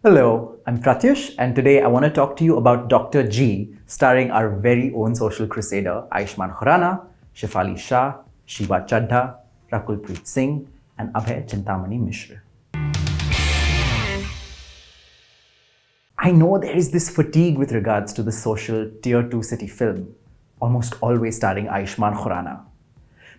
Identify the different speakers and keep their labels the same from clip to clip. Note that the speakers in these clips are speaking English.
Speaker 1: Hello, I'm Prathyush, and today I want to talk to you about Dr. G, starring our very own social crusader Ayushmann Khurrana, Shefali Shah, Shiva Chadha, Rakul Preet Singh, and Abhay Chintamani Mishra. I know there is this fatigue with regards to the social Tier 2 city film, almost always starring Ayushmann Khurrana.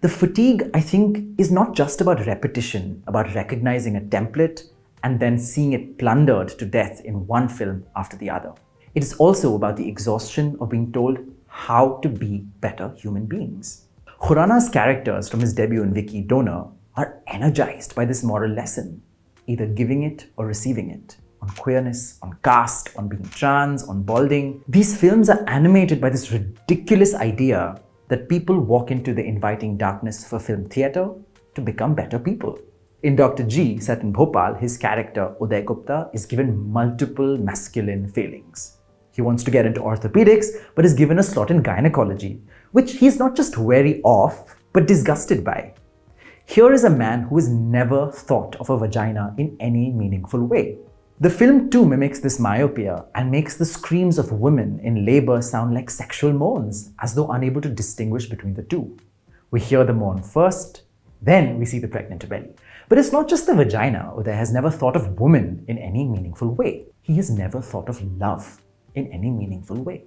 Speaker 1: The fatigue, I think, is not just about repetition, about recognizing a template and then seeing it plundered to death in one film after the other. It is also about the exhaustion of being told how to be better human beings. Khurrana's characters from his debut in Vicky Donor are energized by this moral lesson, either giving it or receiving it, on queerness, on caste, on being trans, on balding. These films are animated by this ridiculous idea that people walk into the inviting darkness of a film theatre to become better people. In Dr. G, set in Bhopal, his character Uday Gupta is given multiple masculine failings. He wants to get into orthopedics, but is given a slot in gynecology, which he's not just wary of, but disgusted by. Here is a man who has never thought of a vagina in any meaningful way. The film too mimics this myopia and makes the screams of women in labor sound like sexual moans, as though unable to distinguish between the two. We hear the moan first, then we see the pregnant belly. But it's not just the vagina. Uday has never thought of woman in any meaningful way. He has never thought of love in any meaningful way.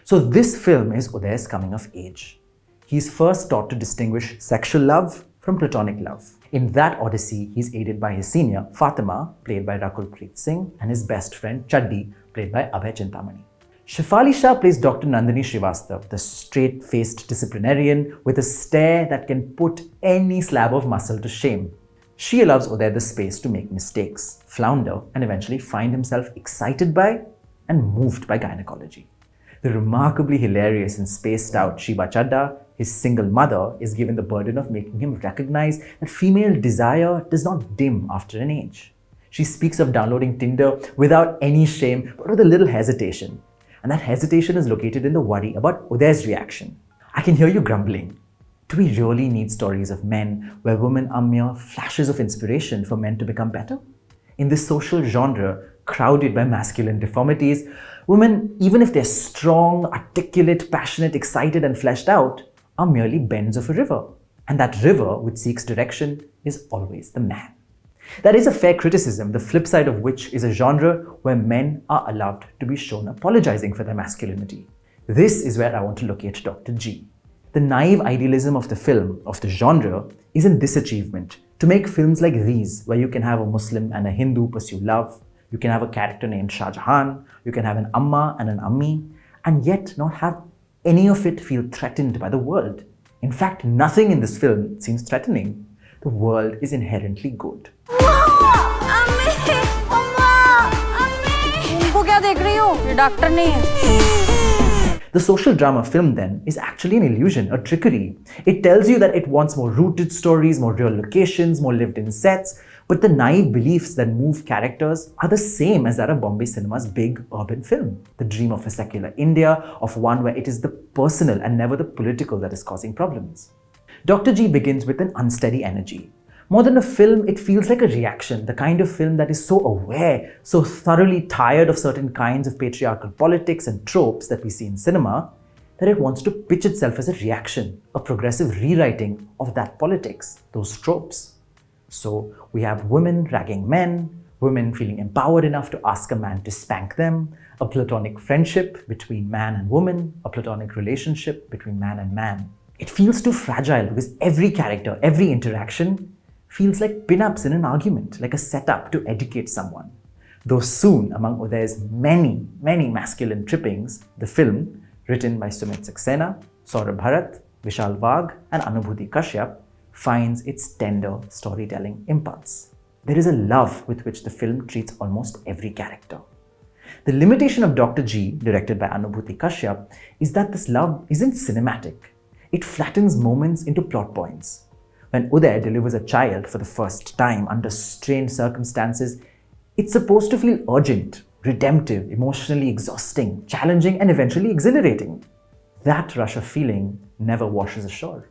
Speaker 1: So this film is Uday's coming of age. He's first taught to distinguish sexual love from platonic love. In that odyssey, he's aided by his senior, Fatima, played by Rakul Preet Singh, and his best friend, Chaddi, played by Abhay Chintamani. Shefali Shah plays Dr. Nandini Srivastav, the straight-faced disciplinarian with a stare that can put any slab of muscle to shame. She allows Uday the space to make mistakes, flounder, and eventually find himself excited by and moved by gynecology. The remarkably hilarious and spaced out Shiva Chadha, his single mother, is given the burden of making him recognize that female desire does not dim after an age. She speaks of downloading Tinder without any shame, but with a little hesitation. And that hesitation is located in the worry about Uday's reaction. I can hear you grumbling. Do we really need stories of men where women are mere flashes of inspiration for men to become better? In this social genre crowded by masculine deformities, women, even if they're strong, articulate, passionate, excited, and fleshed out, are merely bends of a river. And that river, which seeks direction, is always the man. That is a fair criticism, the flip side of which is a genre where men are allowed to be shown apologizing for their masculinity. This is where I want to locate Dr. G. The naive idealism of the film, of the genre, is in this achievement: to make films like these, where you can have a Muslim and a Hindu pursue love, you can have a character named Shah Jahan, you can have an Amma and an Ammi, and yet not have any of it feel threatened by the world. In fact, nothing in this film seems threatening. The world is inherently good. The social drama film then is actually an illusion, a trickery. It tells you that it wants more rooted stories, more real locations, more lived-in sets, but the naive beliefs that move characters are the same as that of Bombay cinema's big urban film. The dream of a secular India, of one where it is the personal and never the political that is causing problems. Dr. G begins with an unsteady energy. More than a film, it feels like a reaction, the kind of film that is so aware, so thoroughly tired of certain kinds of patriarchal politics and tropes that we see in cinema, that it wants to pitch itself as a reaction, a progressive rewriting of that politics, those tropes. So we have women ragging men, women feeling empowered enough to ask a man to spank them, a platonic friendship between man and woman, a platonic relationship between man and man. It feels too fragile because every character, every interaction feels like pin-ups in an argument, like a setup to educate someone. Though soon, among Uday's many masculine trippings, the film, written by Sumit Saxena, Saurabh Bharat, Vishal Vagh, and Anubhuti Kashyap, finds its tender storytelling impulse. There is a love with which the film treats almost every character. The limitation of Dr. G, directed by Anubhuti Kashyap, is that this love isn't cinematic. It flattens moments into plot points. When Uday delivers a child for the first time under strained circumstances, it's supposed to feel urgent, redemptive, emotionally exhausting, challenging, and eventually exhilarating. That rush of feeling never washes ashore.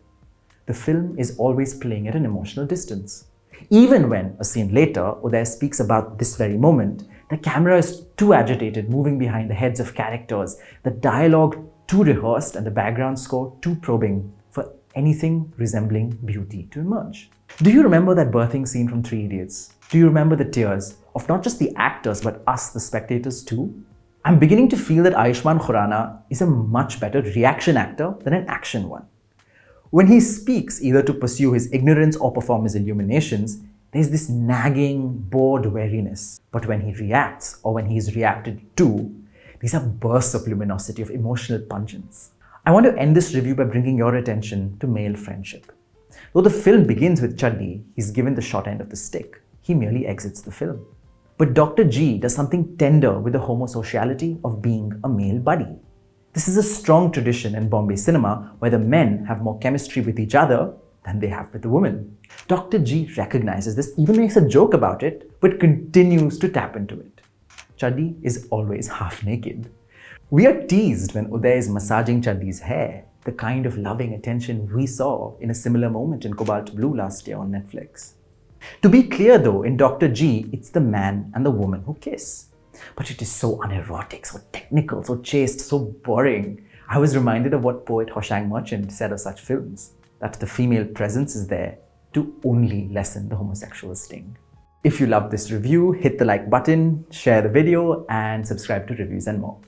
Speaker 1: The film is always playing at an emotional distance. Even when, a scene later, Uday speaks about this very moment, The camera is too agitated, moving behind the heads of characters, the dialogue too rehearsed, and the background score too probing for anything resembling beauty to emerge. Do you remember that birthing scene from Three Idiots? Do you remember the tears of not just the actors but us, the spectators, too? I'm beginning to feel that Ayushmann Khurrana is a much better reaction actor than an action one. When he speaks, either to pursue his ignorance or perform his illuminations, there's this nagging, bored wariness. But when he reacts, or when he is reacted to, these are bursts of luminosity, of emotional pungence. I want to end this review by bringing your attention to male friendship. Though the film begins with Chaddi, he's given the short end of the stick. He merely exits the film. But Dr. G does something tender with the homosociality of being a male buddy. This is a strong tradition in Bombay cinema where the men have more chemistry with each other than they have with the women. Dr. G recognizes this, even makes a joke about it, but continues to tap into it. Chaddi is always half naked. We are teased when Uday is massaging Chaddi's hair, the kind of loving attention we saw in a similar moment in Cobalt Blue last year on Netflix. To be clear though, in Dr. G, it's the man and the woman who kiss. But it is so unerotic, so technical, so chaste, so boring. I was reminded of what poet Hoshang Merchant said of such films, that the female presence is there to only lessen the homosexual sting. If you love this review, hit the like button, share the video, and subscribe to Reviews and More.